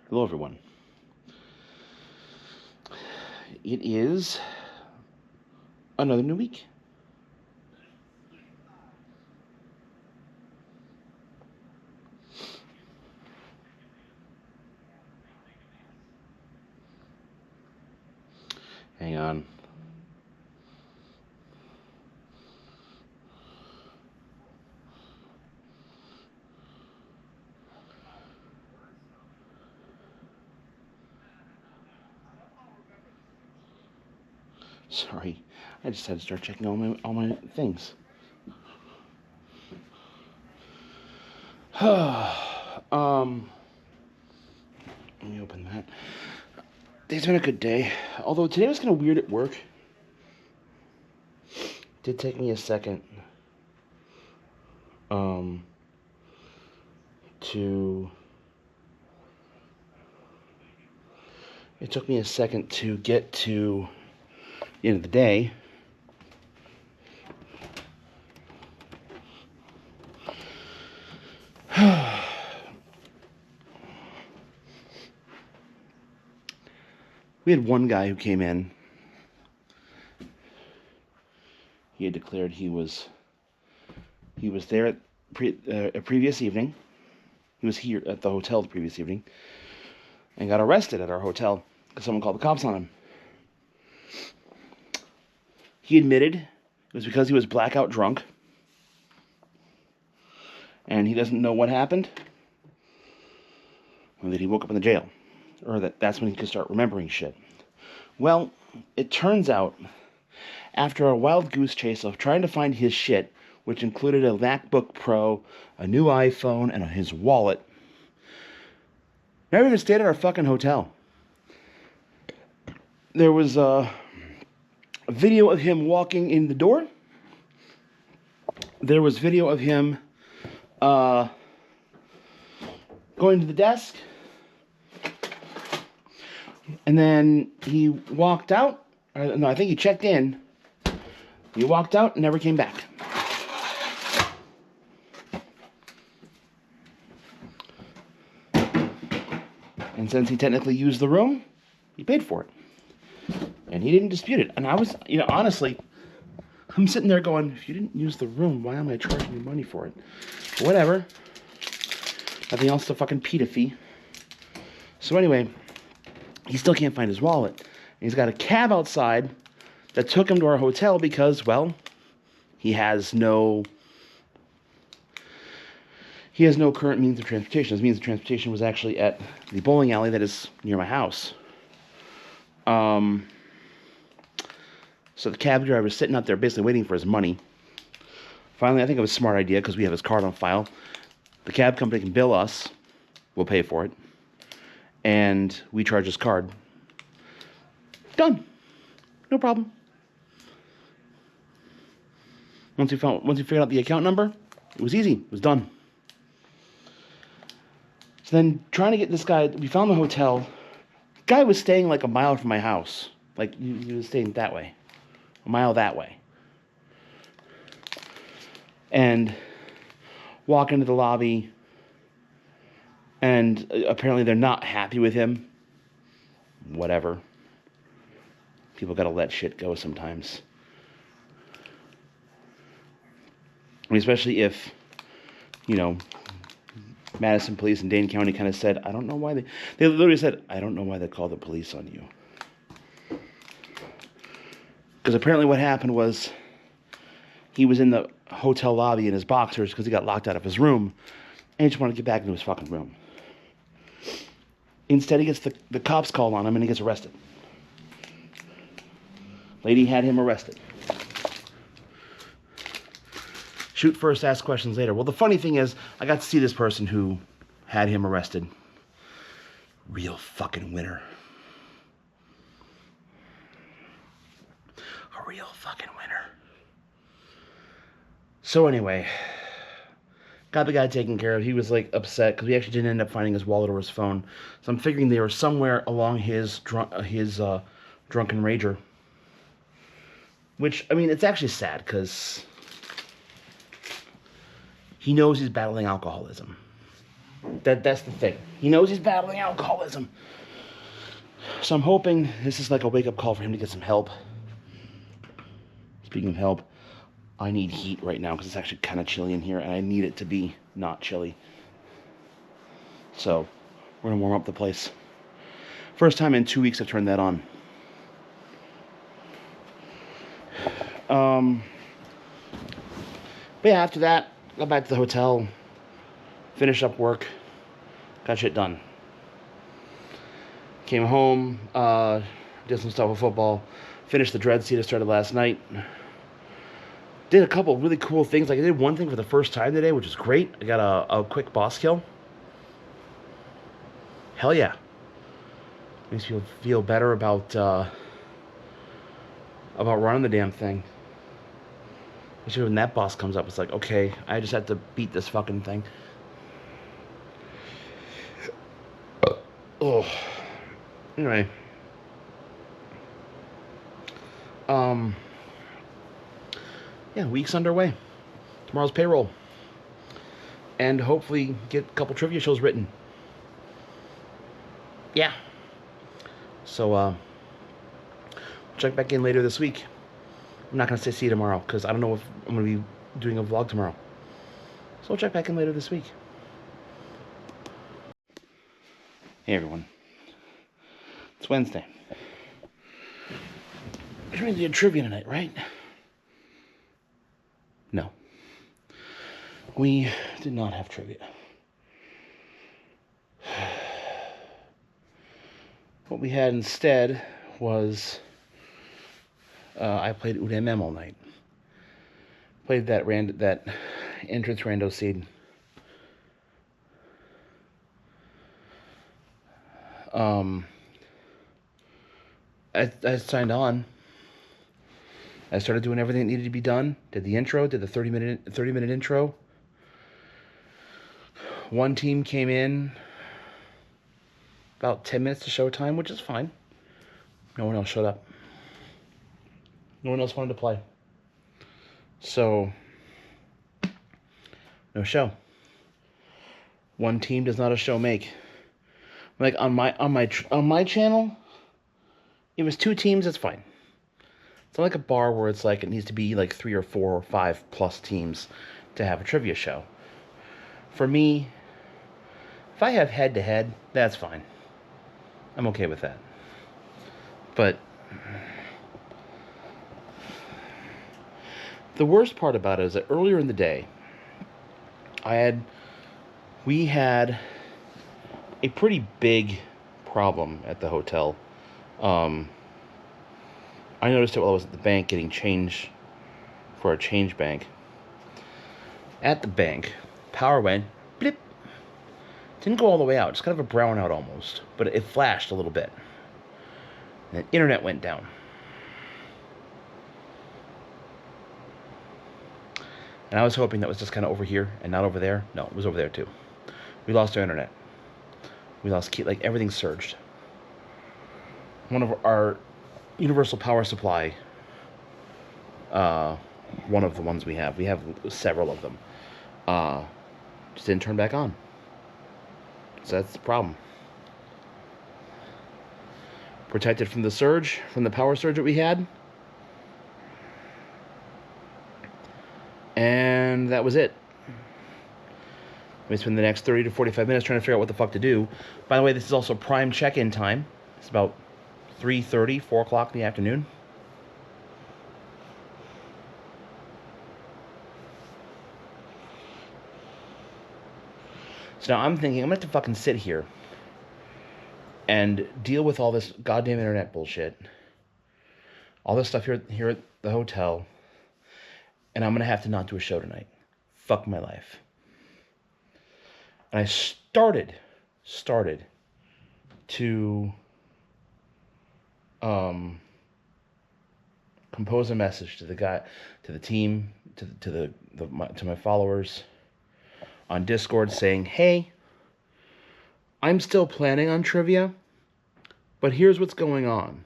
Hello, everyone. It is another new week. Hang on. Sorry, I just had to start checking all my things. Let me open that. Today's been a good day, although today was kind of weird at work. It did take me a second it took me a second to get to the end of the day. We had one guy who came in. He had declared he was there at a previous evening. He was here at the hotel the previous evening and got arrested at our hotel because someone called the cops on him. He admitted it was because he was blackout drunk and he doesn't know what happened, and that he woke up in the jail, or that's when he could start remembering shit. Well, it turns out, after a wild goose chase of trying to find his shit, which included a MacBook Pro, a new iPhone, and his wallet, never even stayed at our fucking hotel. There was a video of him walking in the door. There was video of him going to the desk. And then he walked out. No, I think he checked in. He walked out and never came back. And since he technically used the room, he paid for it. And he didn't dispute it. And I was, honestly, I'm sitting there going, if you didn't use the room, why am I charging you money for it? But whatever. Nothing else to fucking PETA fee. So anyway, he still can't find his wallet. And he's got a cab outside that took him to our hotel because, well, he has no current means of transportation. His means of transportation was actually at the bowling alley that is near my house. So the cab driver was sitting out there basically waiting for his money. Finally, I think it was a smart idea because we have his card on file. The cab company can bill us. We'll pay for it. And we charge his card. Done. No problem. Once we figured out the account number, it was easy. It was done. So then, trying to get this guy, we found the hotel. The guy was staying like a mile from my house. Like, he was staying that way. A mile that way. And walk into the lobby, and apparently they're not happy with him. Whatever. People gotta let shit go sometimes. I mean, especially if, Madison Police and Dane County kind of said, I don't know why they literally said, I don't know why they called the police on you. Because apparently what happened was he was in the hotel lobby in his boxers because he got locked out of his room and he just wanted to get back into his fucking room. Instead, he gets the cops called on him and he gets arrested. Lady had him arrested. Shoot first, ask questions later. Well, the funny thing is, I got to see this person who had him arrested. Real fucking winner. A real fucking winner. So anyway, got the guy taken care of. He was like upset because we actually didn't end up finding his wallet or his phone. So I'm figuring they were somewhere along his drunken rager. Which, I mean, it's actually sad because he knows he's battling alcoholism. That's the thing. He knows he's battling alcoholism. So I'm hoping this is like a wake-up call for him to get some help. Speaking of help, I need heat right now because it's actually kind of chilly in here, and I need it to be not chilly. So we're going to warm up the place. First time in 2 weeks I've turned that on. But yeah, after that, got back to the hotel, finished up work, got shit done. Came home, did some stuff with football, finished the Dread Seed I started last night. Did a couple really cool things. Like I did one thing for the first time today, which was great. I got a quick boss kill. Hell yeah. Makes me feel better about running the damn thing. Especially when that boss comes up, it's like, okay, I just have to beat this fucking thing. Oh. Anyway. Yeah, week's underway. Tomorrow's payroll. And hopefully get a couple trivia shows written. Yeah. So, check back in later this week. I'm not going to say see you tomorrow, because I don't know if I'm going to be doing a vlog tomorrow. So we'll check back in later this week. Hey everyone. It's Wednesday. We're going to do trivia tonight, right? No. We did not have trivia. What we had instead was I played UDMM all night. Played that entrance rando seed. I signed on. I started doing everything that needed to be done. Did the intro, did the 30-minute intro. One team came in about 10 minutes to showtime, which is fine. No one else showed up. No one else wanted to play. So, no show. One team does not a show make. Like on my channel, it was 2 teams, that's fine. It's not like a bar where it's like it needs to be like 3 or 4 or 5 plus teams to have a trivia show. For me, if I have head-to-head, that's fine. I'm okay with that. But the worst part about it is that earlier in the day, we had a pretty big problem at the hotel. I noticed it while I was at the bank getting change for a change bank. At the bank, power went blip. Didn't go all the way out, just kind of a brownout almost, but it flashed a little bit. And the internet went down. And I was hoping that was just kind of over here and not over there. No, it was over there too. We lost our internet. We lost like everything surged. One of our universal power supply, one of the ones we have several of them, just didn't turn back on. So that's the problem. Protected from the surge, from the power surge that we had. And that was it. We spend the next 30 to 45 minutes trying to figure out what the fuck to do. By the way, this is also prime check-in time. It's about 3:30, 4 o'clock in the afternoon. So now I'm thinking I'm going to have to fucking sit here and deal with all this goddamn internet bullshit. All this stuff here at the hotel. And I'm going to have to not do a show tonight. Fuck my life. And I started to compose a message to the guy, to the team, to my followers on Discord saying, hey, I'm still planning on trivia, but here's what's going on.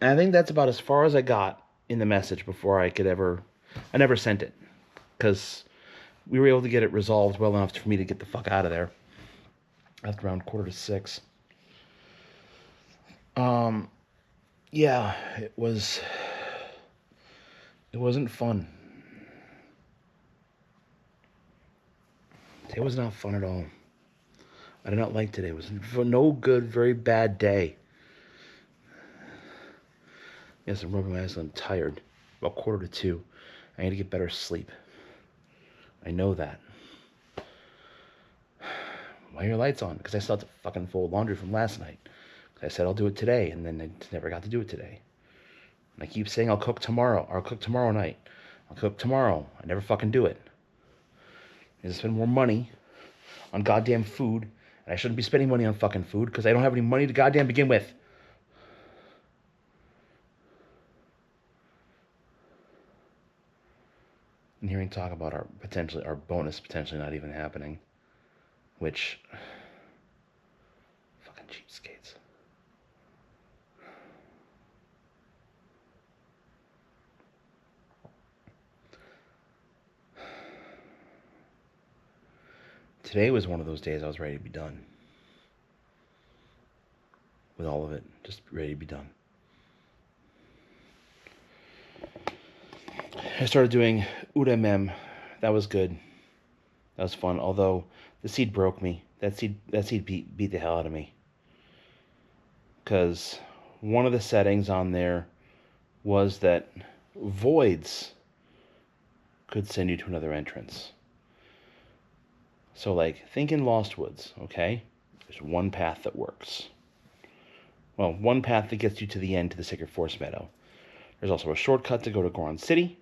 And I think that's about as far as I got in the message before I never sent it. Because we were able to get it resolved well enough for me to get the fuck out of there after around 5:45. Yeah, it wasn't fun. Today was not fun at all. I did not like today. It was no good, very bad day. Yes, I'm rubbing my eyes. I'm tired. About 1:45. I need to get better sleep. I know that. Why are your lights on? Because I still have to fucking fold laundry from last night. I said I'll do it today, and then I never got to do it today. And I keep saying I'll cook tomorrow. I'll cook tomorrow night. I'll cook tomorrow. I never fucking do it. I need to spend more money on goddamn food, and I shouldn't be spending money on fucking food because I don't have any money to goddamn begin with. And hearing talk about our bonus potentially not even happening, which fucking cheapskates. Today was one of those days I was ready to be done. With all of it, just ready to be done. I started doing Udemem. That was good. That was fun. Although the seed broke me. That seed beat the hell out of me. Because one of the settings on there was that voids could send you to another entrance. So, like, think in Lost Woods, okay? There's one path that works. Well, one path that gets you to the end, to the Sacred Forest Meadow. There's also a shortcut to go to Goron City.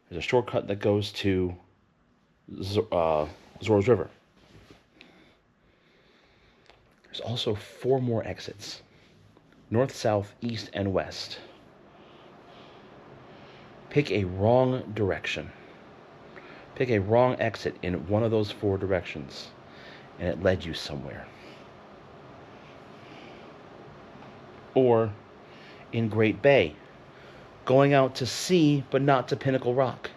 There's a shortcut that goes to Zora's River. There's also 4 more exits. North, south, east, and west. Pick a wrong direction. Pick a wrong exit in one of those 4 directions, and it led you somewhere. Or in Great Bay, going out to sea, but not to Pinnacle Rock.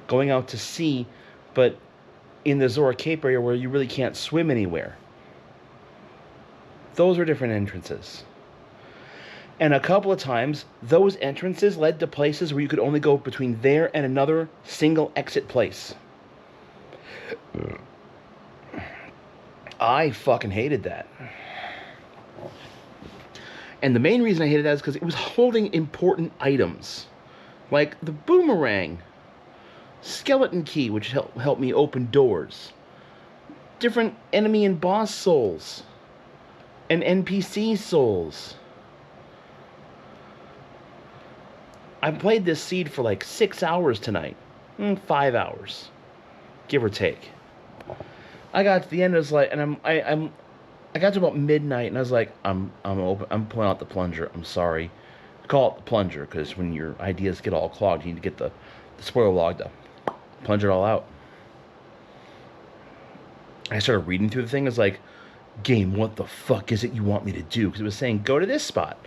Going out to sea, but in the Zora Cape area where you really can't swim anywhere. Those are different entrances. And a couple of times, those entrances led to places where you could only go between there and another single exit place. I fucking hated that. And the main reason I hated that is because it was holding important items. Like the boomerang, skeleton key, which helped me open doors, different enemy and boss souls, and NPC souls. I played this seed for like 6 hours tonight. 5 hours, give or take. I got to the end, I was like, and I got to about midnight, and I was like, I'm pulling out the plunger. I'm sorry. Call it the plunger, because when your ideas get all clogged, you need to get the spoiler log to plunge it all out. I started reading through the thing. I was like, game, what the fuck is it you want me to do? Because it was saying, go to this spot.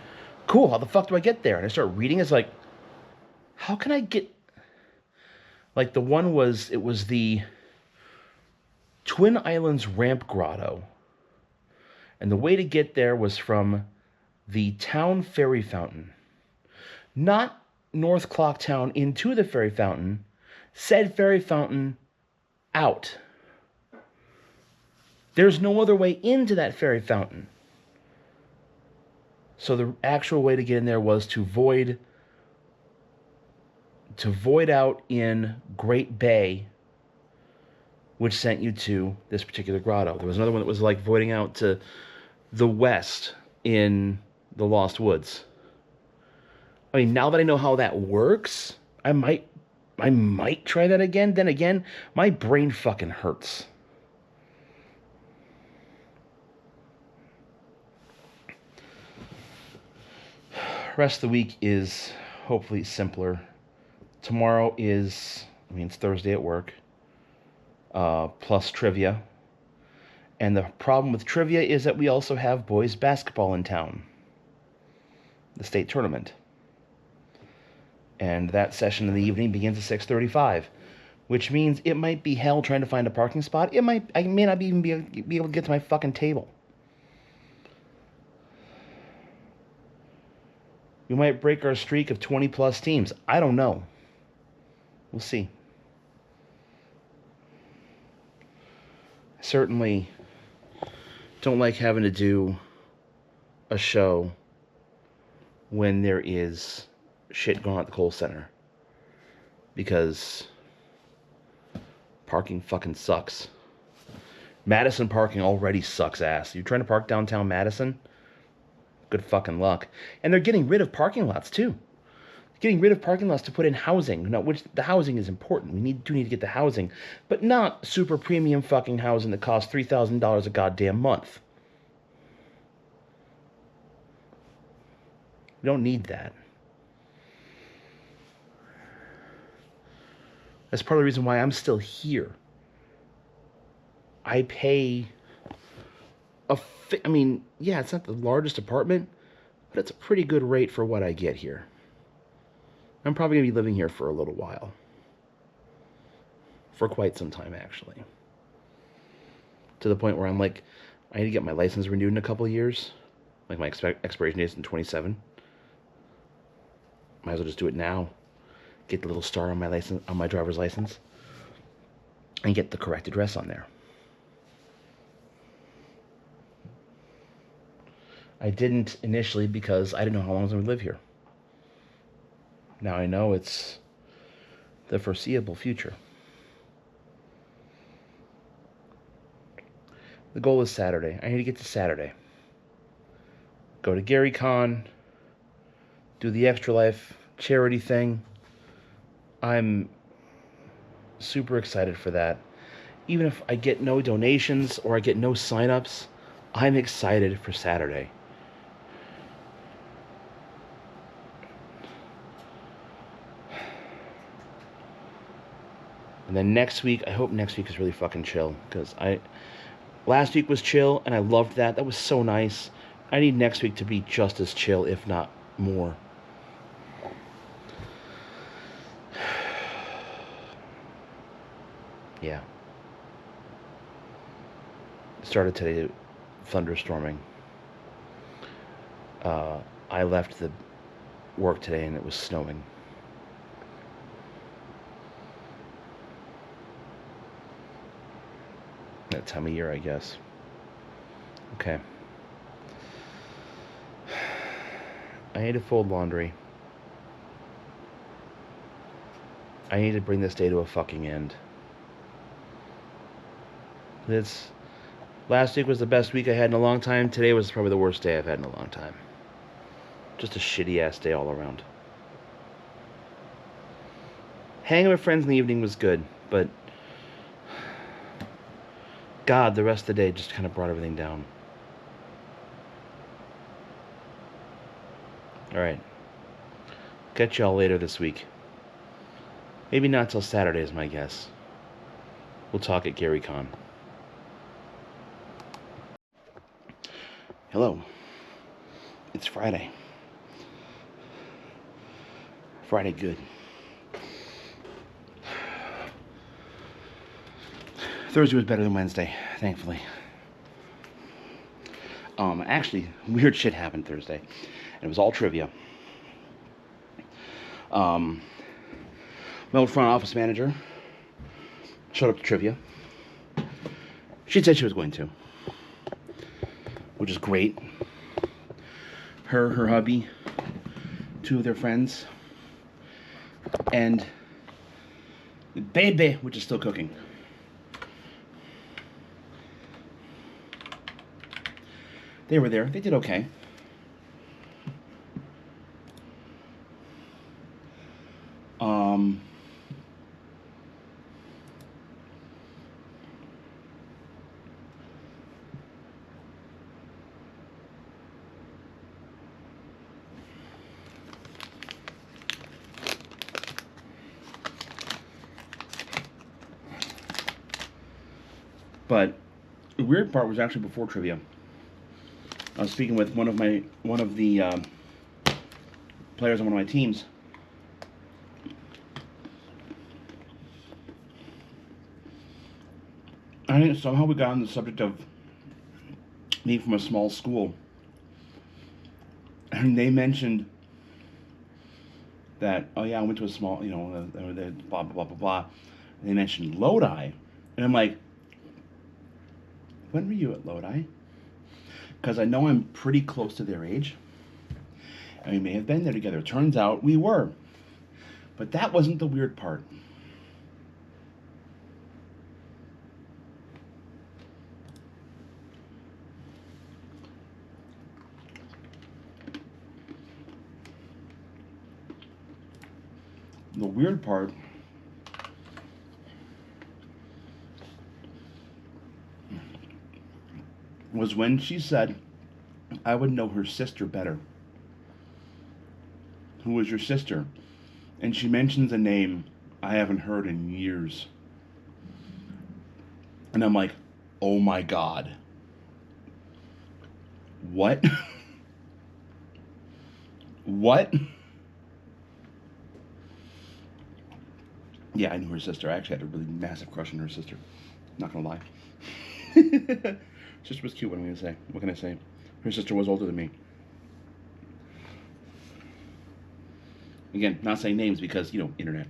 Cool, how the fuck do I get there? And I started reading. It's like, how can I get... Like, the one was... It was the Twin Islands Ramp Grotto. And the way to get there was from the town fairy fountain. Not North Clock Town into the fairy fountain. Said fairy fountain out. There's no other way into that fairy fountain. So the actual way to get in there was to void out in Great Bay, which sent you to this particular grotto. There was another one that was like voiding out to the west in the Lost Woods. I mean, now that I know how that works, I might try that again. Then again, my brain fucking hurts. Rest of the week is hopefully simpler. Tomorrow is, it's Thursday at work, plus trivia. And the problem with trivia is that we also have boys basketball in town. The state tournament. And that session in the evening begins at 6:35. which means it might be hell trying to find a parking spot. I may not even be able to get to my fucking table. We might break our streak of 20 plus teams. I don't know. We'll see. I certainly don't like having to do a show when there is shit going on at the Kohl Center. Because parking fucking sucks. Madison parking already sucks ass. You're trying to park downtown Madison? Good fucking luck. And they're getting rid of parking lots, too. Getting rid of parking lots to put in housing. Now, which the housing is important. We do need to get the housing. But not super premium fucking housing that costs $3,000 a goddamn month. We don't need that. That's part of the reason why I'm still here. I pay yeah, it's not the largest apartment, but it's a pretty good rate for what I get here. I'm probably going to be living here for a little while. For quite some time, actually. To the point where I'm like, I need to get my license renewed in a couple of years. Like my expiration date is in 27. Might as well just do it now. Get the little star on my license, on my driver's license, and get the correct address on there. I didn't initially because I didn't know how long I was going to live here. Now I know it's the foreseeable future. The goal is Saturday. I need to get to Saturday. Go to GaryCon, do the Extra Life charity thing. I'm super excited for that. Even if I get no donations or I get no signups, I'm excited for Saturday. And then next week, I hope next week is really fucking chill. Because last week was chill, and I loved that. That was so nice. I need next week to be just as chill, if not more. Yeah. Started today thunderstorming. I left the work today and it was snowing. That time of year, I guess. Okay. I need to fold laundry. I need to bring this day to a fucking end. Last week was the best week I had in a long time. Today was probably the worst day I've had in a long time. Just a shitty ass day all around. Hanging with friends in the evening was good, but God, the rest of the day just kind of brought everything down. Alright. Catch y'all later this week. Maybe not till Saturday is my guess. We'll talk at GaryCon. Hello. It's Friday. Friday good. Thursday was better than Wednesday, thankfully. Actually, weird shit happened Thursday. And it was all trivia. My old front office manager showed up to trivia. She said she was going to, which is great. Her hubby, two of their friends, and Bebe, which is still cooking. They were there. They did okay. But the weird part was actually before trivia. I was speaking with one of the players on one of my teams. somehow we got on the subject of being from a small school, and they mentioned that, oh yeah, I went to a small, blah blah blah blah blah. And they mentioned Lodi, and I'm like, when were you at Lodi? Because I know I'm pretty close to their age, and we may have been there together. Turns out we were, but that wasn't the weird part. The weird part was when she said I would know her sister better. Who was your sister? And she mentions a name I haven't heard in years. And I'm like, oh my God. What? What? Yeah, I knew her sister. I actually had a really massive crush on her sister. Not gonna lie. Sister was cute. What am I gonna say? What can I say? Her sister was older than me. Again, not saying names because, internet.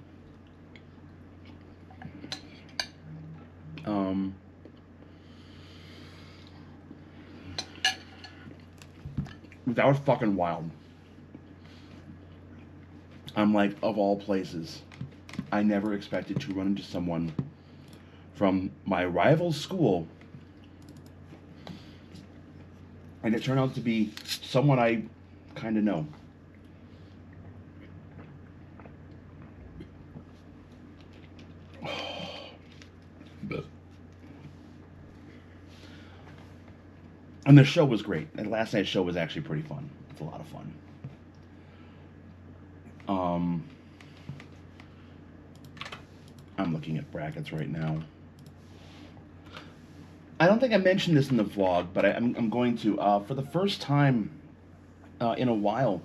That was fucking wild. I'm like, of all places, I never expected to run into someone from my rival school, and it turned out to be someone I kind of know. And the show was great. And last night's show was actually pretty fun. It's a lot of fun. I'm looking at brackets right now. I don't think I mentioned this in the vlog, but I'm going to. For the first time in a while,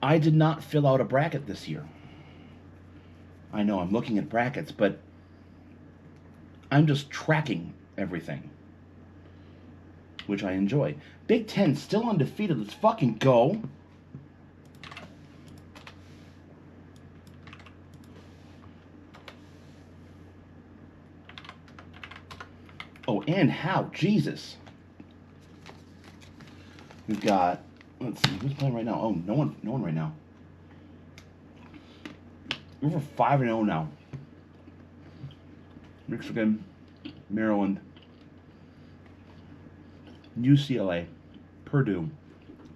I did not fill out a bracket this year. I know I'm looking at brackets, but I'm just tracking everything, which I enjoy. Big Ten still undefeated. Let's fucking go. Oh, and how? Jesus. We've got, let's see, who's playing right now? Oh, no one right now. We're over 5-0 now. Michigan, Maryland, UCLA, Purdue,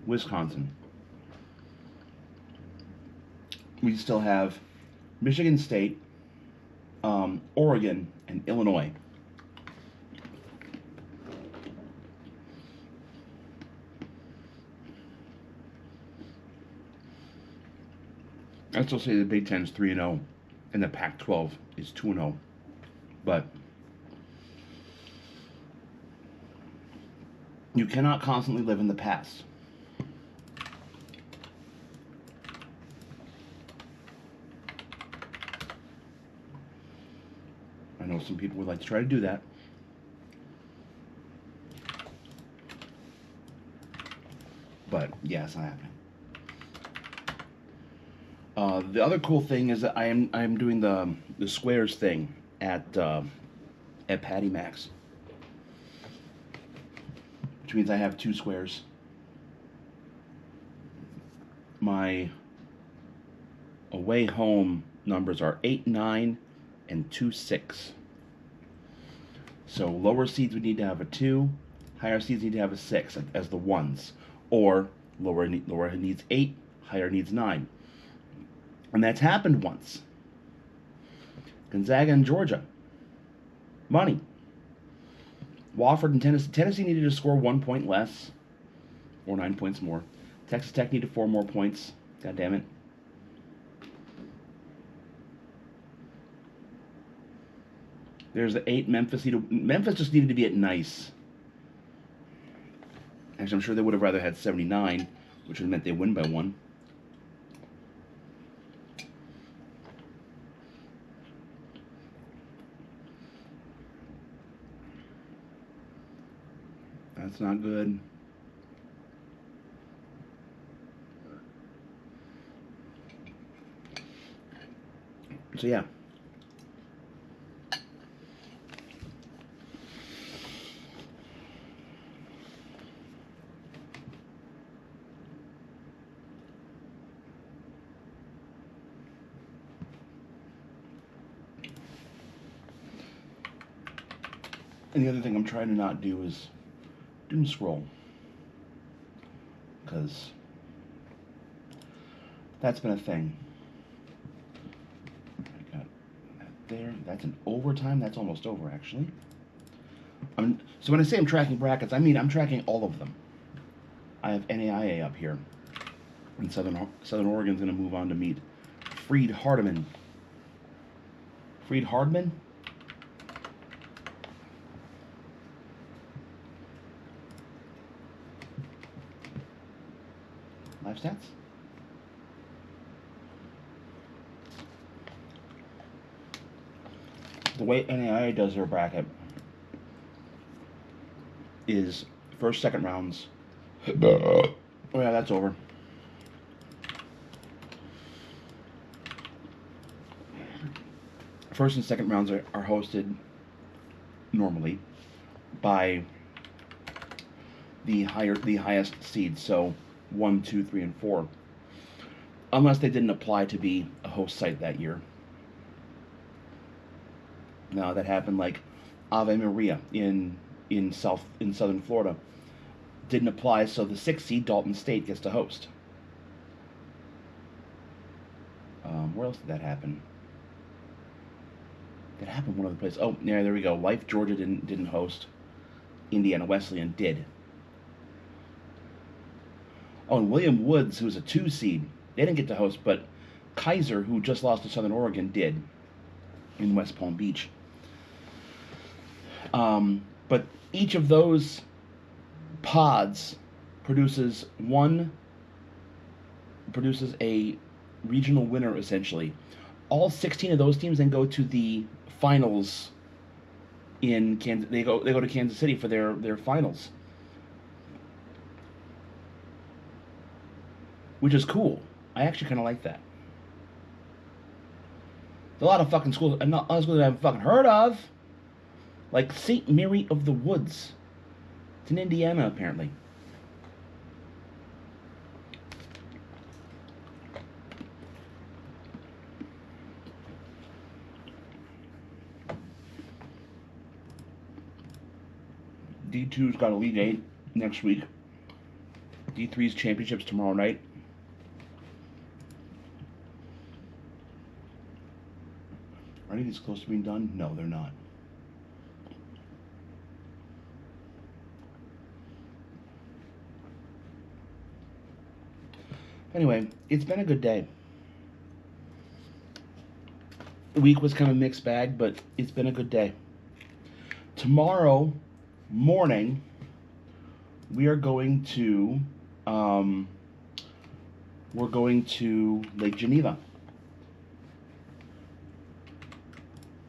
Wisconsin. We still have Michigan State, Oregon, and Illinois. I'd still say the Big Ten is 3-0, and the Pac-12 is 2-0. But you cannot constantly live in the past. I know some people would like to try to do that. But yeah, it's not happening. The other cool thing is that I am doing the squares thing at Patty Max, which means I have 2 squares. My away home numbers are 8, 9, and 2, 6. So lower seeds would need to have a 2, higher seeds need to have a 6 as the ones, or lower needs 8, higher needs 9. And that's happened once. Gonzaga and Georgia. Money. Wofford and Tennessee. Tennessee needed to score 1 point less, or 9 points more. Texas Tech needed 4 more points. God damn it. There's the 8. Memphis just needed to be at nice. Actually, I'm sure they would have rather had 79, which would have meant they win by 1. That's not good. So yeah. And the other thing I'm trying to not do is doom scroll, because that's been a thing. I got that there. That's an overtime. That's almost over, actually. So when I say I'm tracking brackets, I mean I'm tracking all of them. I have NAIA up here, and Southern Oregon's going to move on to meet Freed Hardeman. Freed Hardman? Live stats? The way NAIA does their bracket is first, second rounds. Oh yeah, that's over. First and second rounds are hosted normally by the highest seeds, so 1, 2, 3, and 4, unless they didn't apply to be a host site that year. Now that happened, like Ave Maria in southern Florida didn't apply, so the 6th seed Dalton State gets to host. Where else did that happen? That happened one other place. Oh, yeah, there we go. Life Georgia didn't host. Indiana Wesleyan did. Oh, and William Woods, who was a 2 seed, they didn't get to host, but Kaiser, who just lost to Southern Oregon, did in West Palm Beach. But each of those pods produces a regional winner, essentially. All 16 of those teams then go to the finals in Kansas. They go to Kansas City for their finals, which is cool. I actually kind of like that. There's a lot of fucking schools, and not schools that I haven't fucking heard of, like St. Mary of the Woods. It's in Indiana, apparently. D2's got Elite 8 next week. D3's championships tomorrow night. Are any of these close to being done? No, they're not. Anyway, it's been a good day. The week was kind of a mixed bag, but it's been a good day. Tomorrow morning, we are going to Lake Geneva.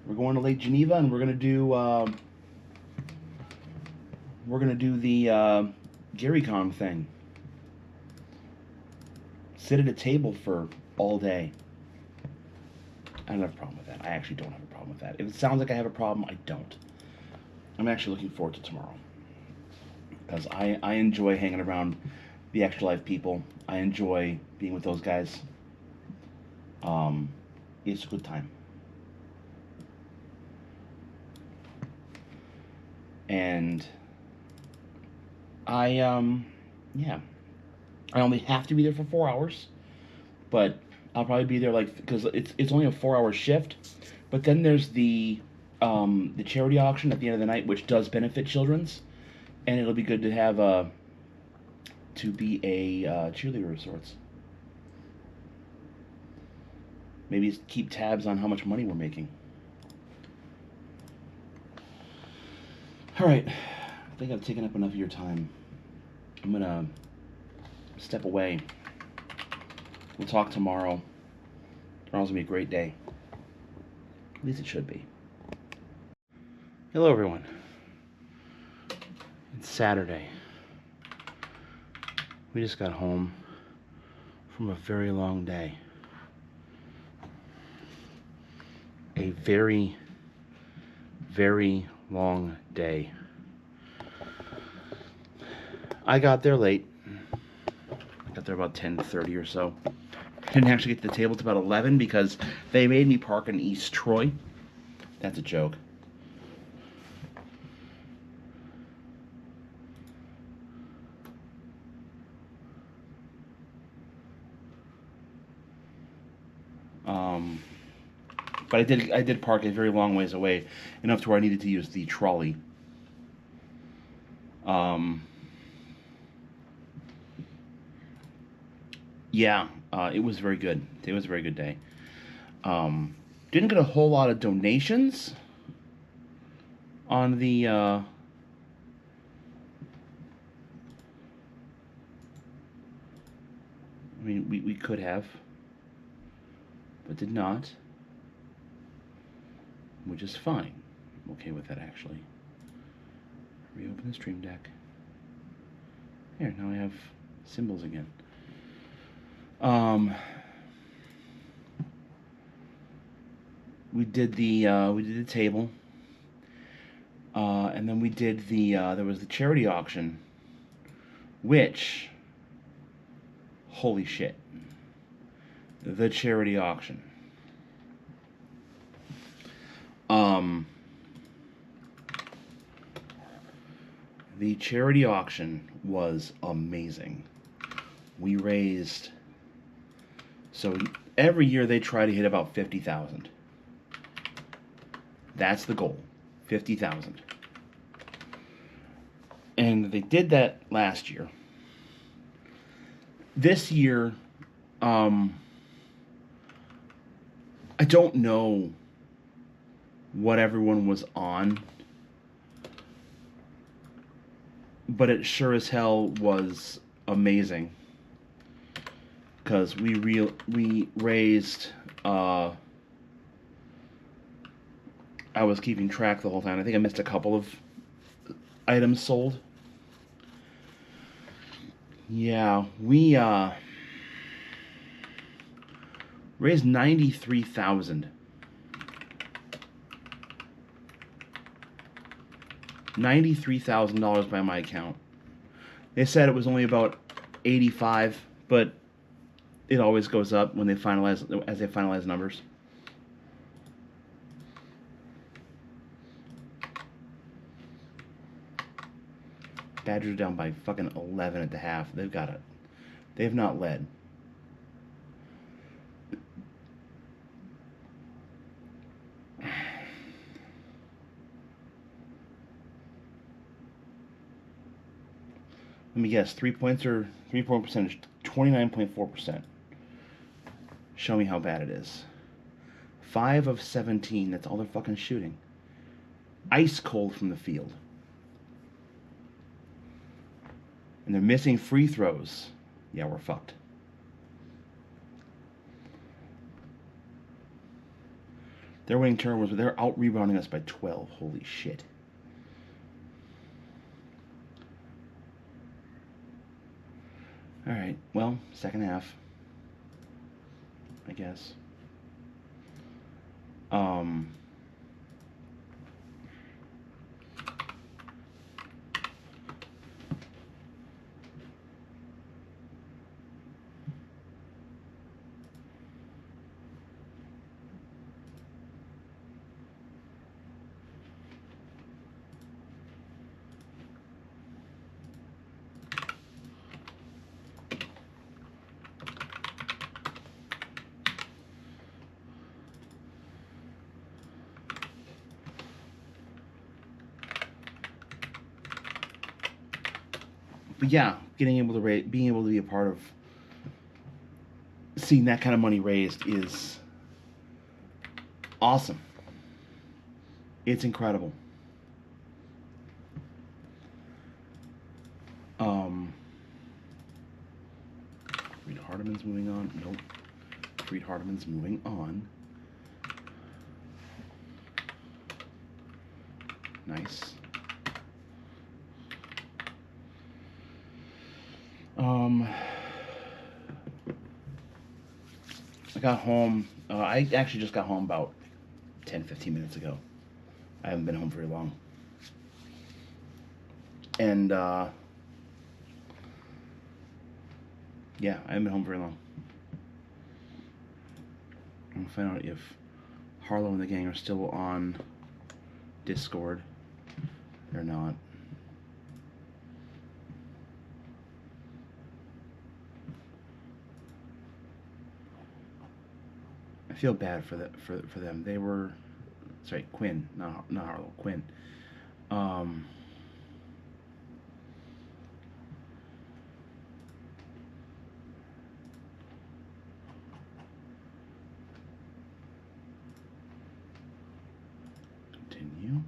We're going to Lake Geneva, and we're gonna do the Gary Kong thing. Sit at a table for all day. I don't have a problem with that. I actually don't have a problem with that. If it sounds like I have a problem, I don't. I'm actually looking forward to tomorrow, because I enjoy hanging around the Extra Life people. I enjoy being with those guys. It's a good time. And I only have to be there for 4 hours, but I'll probably be there because it's only a 4-hour shift. But then there's the charity auction at the end of the night, which does benefit children's, and it'll be good to have to be a cheerleader of sorts. Maybe keep tabs on how much money we're making. All right, I think I've taken up enough of your time. I'm gonna step away. We'll talk tomorrow. Tomorrow's gonna be a great day. At least it should be. Hello, everyone. It's Saturday. We just got home from a very long day. A very, very long day. I got there late. I got there about 10:30 or so. Didn't actually get to the table till about 11 because they made me park in East Troy. That's a joke. But I did park a very long ways away, enough to where I needed to use the trolley. Yeah, it was very good. It was a very good day. Didn't get a whole lot of donations on the I mean, we could have, but did not, which is fine. I'm okay with that, actually. Reopen the Stream Deck. Here, now I have symbols again. We did the table, and then we did there was the charity auction, which, holy shit, the charity auction. The charity auction was amazing. We raised, so every year they try to hit about 50,000. That's the goal, 50,000. And they did that last year. This year, I don't know what everyone was on, but it sure as hell was amazing. Because we raised, I was keeping track the whole time. I think I missed a couple of items sold. Yeah, we raised 93,000. $93,000 by my account. They said it was only about 85, but it always goes up when they finalize numbers. Badgers down by fucking 11 at the half. They've got it. They've not led. Let me guess. 3-point percentage. 29.4%. Show me how bad it is. 5 of 17. That's all they're fucking shooting. Ice cold from the field. And they're missing free throws. Yeah, we're fucked. They're winning turnovers, but they're out-rebounding us by 12. Holy shit. Alright, well, second half. I guess. But yeah, being able to be a part of seeing that kind of money raised is awesome. It's incredible. Reed Hardiman's moving on. Nope. Reed Hardiman's moving on. Nice. I got home. I actually just got home about 10, 15 minutes ago. I haven't been home very long. And, yeah, I haven't been home very long. I'm gonna find out if Harlow and the gang are still on Discord. They're not. I feel bad for them. They were, sorry, Quinn, not Harlow, Quinn. Continue.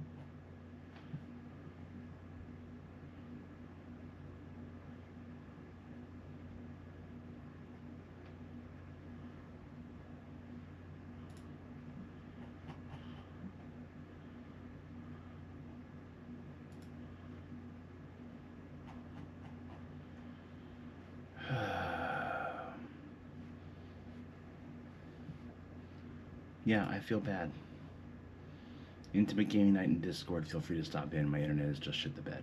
Yeah, I feel bad. Intimate Gaming Night in Discord. Feel free to stop in. My internet is just shit the bed.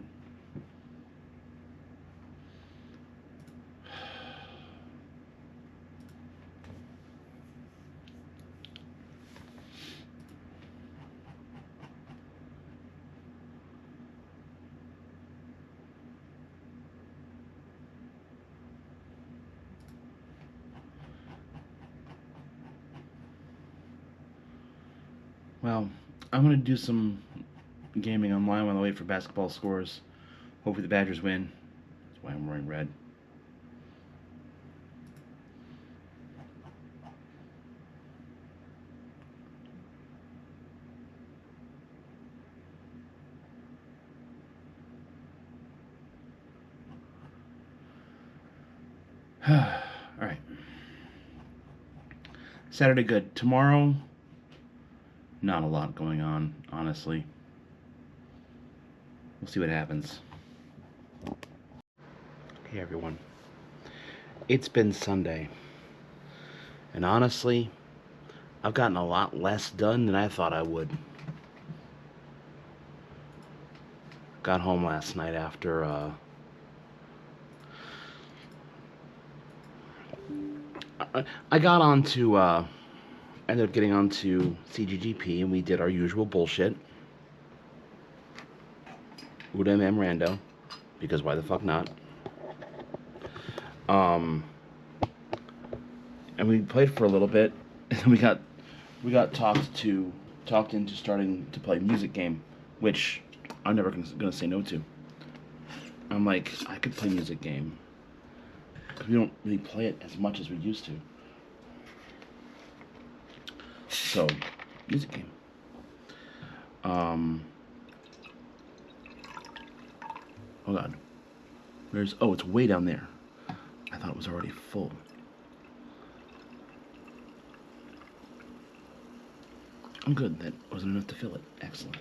Well, I'm gonna do some gaming online while I wait for basketball scores. Hopefully the Badgers win. That's why I'm wearing red. Alright. Saturday good. Tomorrow, not a lot going on, honestly. We'll see what happens. Hey everyone. It's been Sunday. And honestly, I've gotten a lot less done than I thought I would. Got home last night after I got onto ended up getting onto CGGP and we did our usual bullshit. Udem and Rando, because why the fuck not? And we played for a little bit, and we got talked into starting to play Music Game, which I'm never gonna say no to. I'm like, I could play Music Game, because we don't really play it as much as we used to. So, Music Game. Hold on. Oh, it's way down there. I thought it was already full. I'm good. That wasn't enough to fill it. Excellent.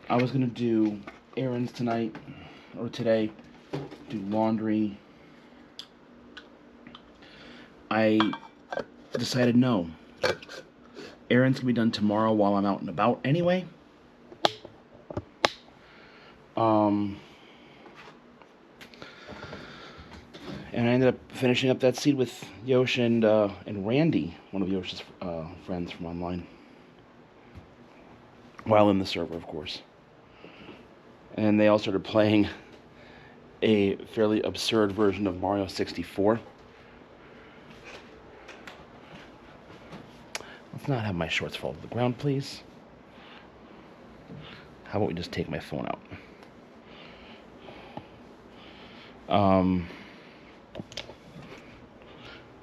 I was gonna do errands tonight, or today, do laundry. I decided no. Errands can be done tomorrow while I'm out and about anyway. And I ended up finishing up that seed with Yosh and Randy, one of Yosh's friends from online. While in the server, of course. And they all started playing a fairly absurd version of Mario 64. Let's not have my shorts fall to the ground, please. How about we just take my phone out?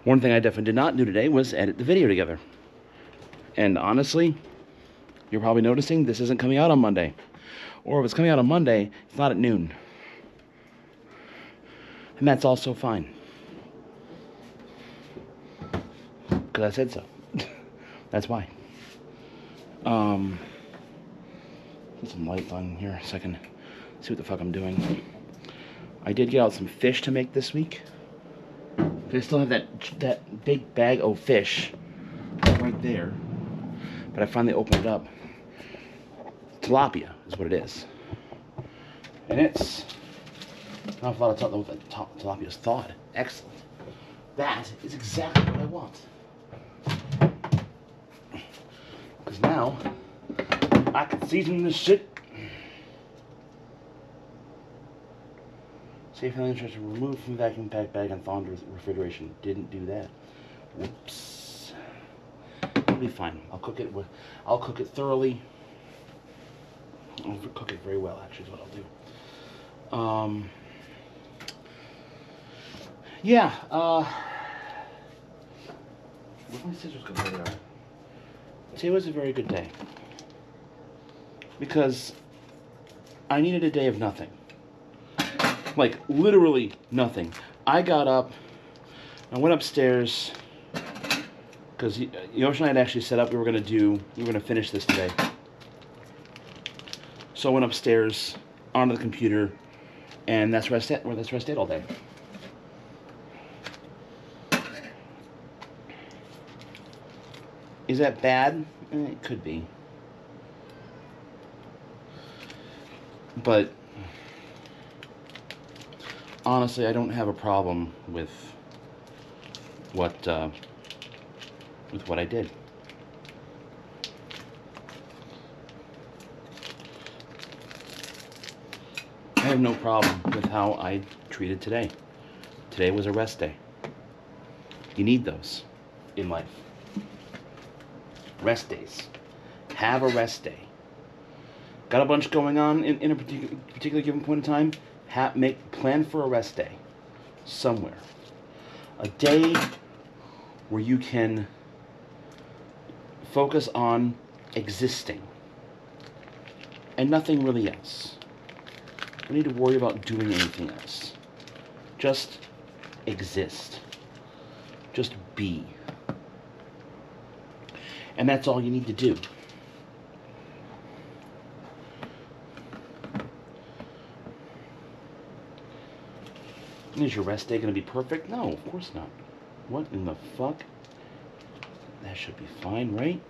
One thing I definitely did not do today was edit the video together. And honestly, you're probably noticing this isn't coming out on Monday. Or if it's coming out on Monday, it's not at noon. And that's also fine. Because I said so. That's why. Put some lights on here so I can see what the fuck I'm doing. I did get out some fish to make this week. I still have that big bag of fish right there. But I finally opened it up. Tilapia is what it is. And it's an awful lot of tilapia is thawed. Excellent. That is exactly what I want. Because now I can season this shit. Safe handling instructions. Remove from the vacuum pack bag and thaw into refrigeration. Didn't do that. Whoops. It'll be fine. I'll cook it thoroughly. I'll cook it very well, actually, is what I'll do. Yeah, where'd my scissors go? There they are. Today was a very good day. Because I needed a day of nothing. Like, literally nothing. I got up, I went upstairs, because Yoshi and I had actually set up we were going to finish this today. So I went upstairs, onto the computer, and that's where I stayed all day. Is that bad? It could be. But honestly, I don't have a problem with what I did. I have no problem with how I treated today. Today was a rest day. You need those in life. Rest days. Have a rest day. Got a bunch going on in a particular given point in time? Plan for a rest day. Somewhere. A day where you can focus on existing. And nothing really else. You don't need to worry about doing anything else. Just exist. Just be. And that's all you need to do. Is your rest day going to be perfect? No, of course not. What in the fuck? That should be fine, right?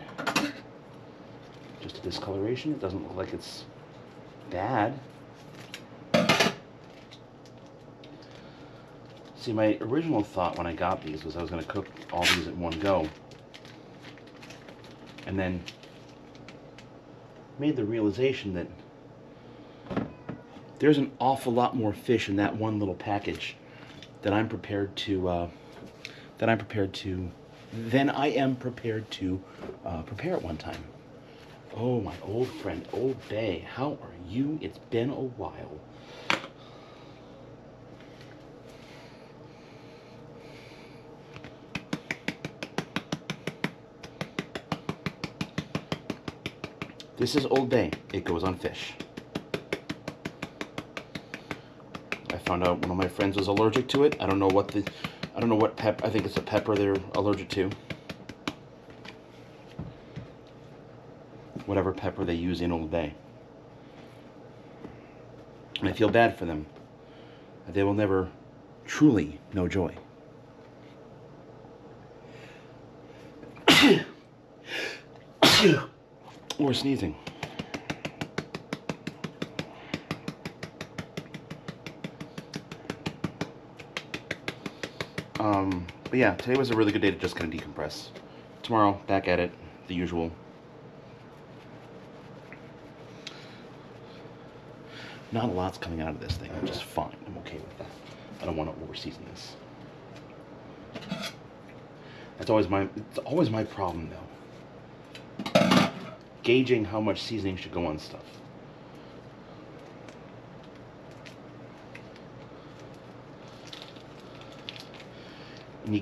Just a discoloration. It doesn't look like it's bad. See, my original thought when I got these was I was going to cook all these at one go. And then made the realization that there's an awful lot more fish in that one little package that I am prepared to prepare at one time. Oh, my old friend, Old Bay, how are you? It's been a while. This is Old Bay. It goes on fish. I found out one of my friends was allergic to it. I don't know what pepper. I think it's a pepper they're allergic to. Whatever pepper they use in Old Bay. And I feel bad for them. They will never truly know joy. Or sneezing. But yeah, today was a really good day to just kind of decompress. Tomorrow, back at it, the usual. Not a lot's coming out of this thing, which is fine. I'm okay with that. I don't want to over-season this. It's always my problem, though. Gauging how much seasoning should go on stuff. And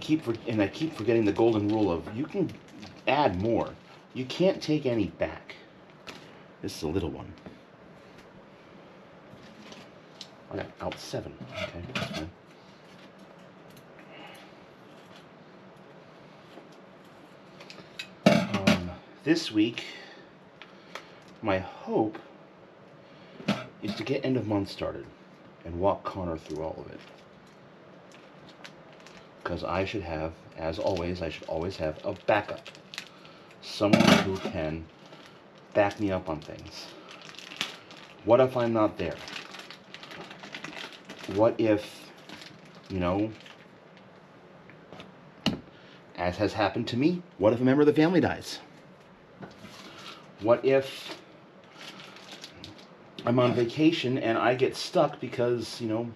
I keep forgetting the golden rule of you can add more. You can't take any back. This is a little one. I got out 7. Okay, that's fine. This week, my hope is to get end of month started. and walk Connor through all of it. Because I should have, as always, I should always have a backup. Someone who can back me up on things. What if I'm not there? What if, you know, as has happened to me, what if a member of the family dies? What if I'm on vacation and I get stuck because, you know,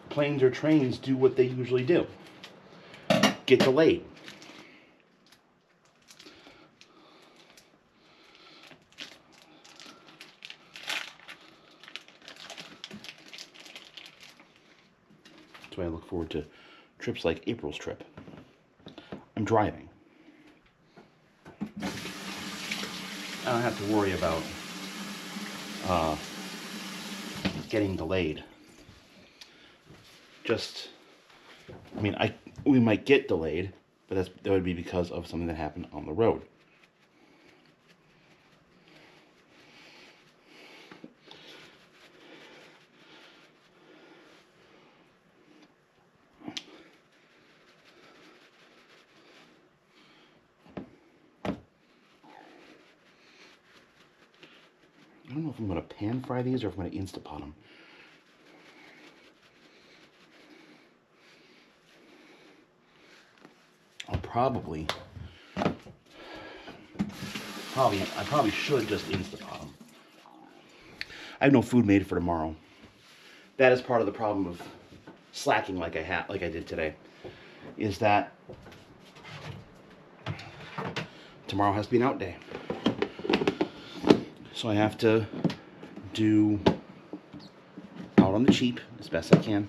planes or trains do what they usually do? Get delayed. That's why I look forward to trips like April's trip. I'm driving. I don't have to worry about getting delayed. We might get delayed, but that would be because of something that happened on the road. I don't know if I'm going to pan fry these or if I'm going to Instapot them. I probably should just Instapot them. I have no food made for tomorrow. That is part of the problem of slacking like I did today. Is that tomorrow has to be an out day. So I have to do out on the cheap as best I can.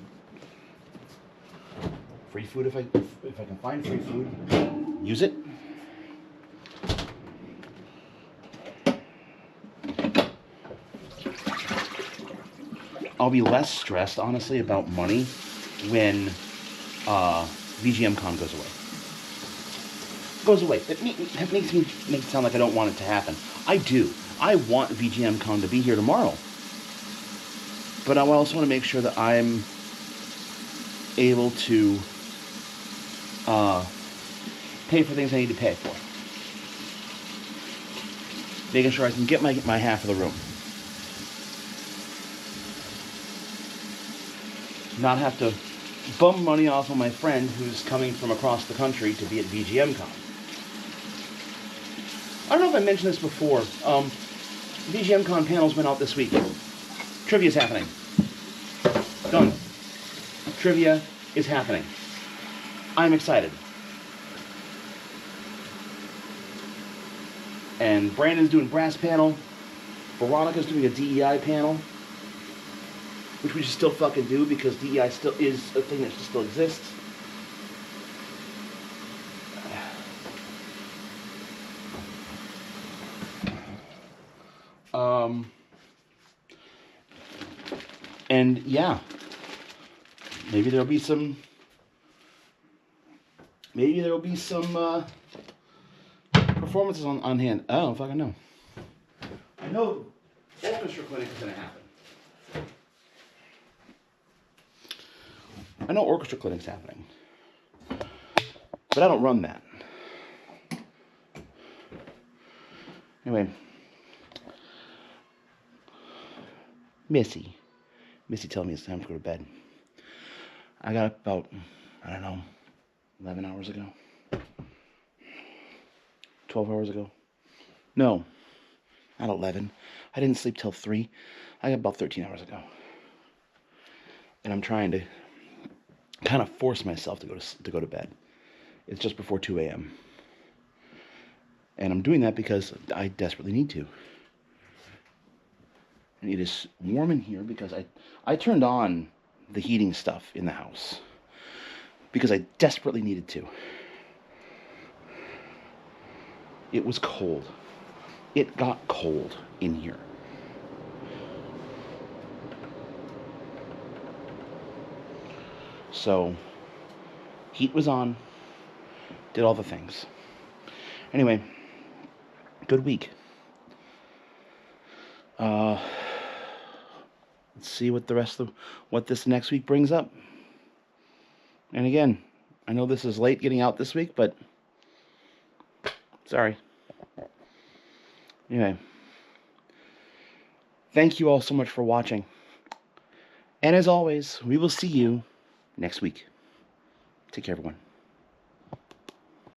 Free food if I can find free food, use it. I'll be less stressed, honestly, about money when VGMCon goes away. It makes it sound like I don't want it to happen. I do. I want VGMCon to be here tomorrow. But I also want to make sure that I'm able to pay for things I need to pay for. Making sure I can get my half of the room. Not have to bum money off of my friend who's coming from across the country to be at VGMCon. I don't know if I mentioned this before. VGMCon panels went out this week. Trivia's happening. Done. Trivia is happening. I'm excited. And Brandon's doing brass panel. Veronica's doing a DEI panel. Which we should still fucking do because DEI still is a thing that still exists. And yeah, maybe there'll be some performances on hand. I don't fucking know. I know Orchestra Clinic is gonna happen. I know Orchestra Clinic's happening, but I don't run that. Anyway, Missy telling me it's time to go to bed. I got up about, 11 hours ago. 12 hours ago. No, not 11. I didn't sleep till 3. I got about 13 hours ago. And I'm trying to kind of force myself to go to bed. It's just before 2 a.m. And I'm doing that because I desperately need to. And it is warm in here because I turned on the heating stuff in the house because I desperately needed to. It was cold. It got cold in here. So, heat was on, did all the things. Anyway, good week. Let's see what the rest of what this next week brings up. And again, I know this is late getting out this week, but sorry. Anyway, thank you all so much for watching. And as always, we will see you next week. Take care, everyone.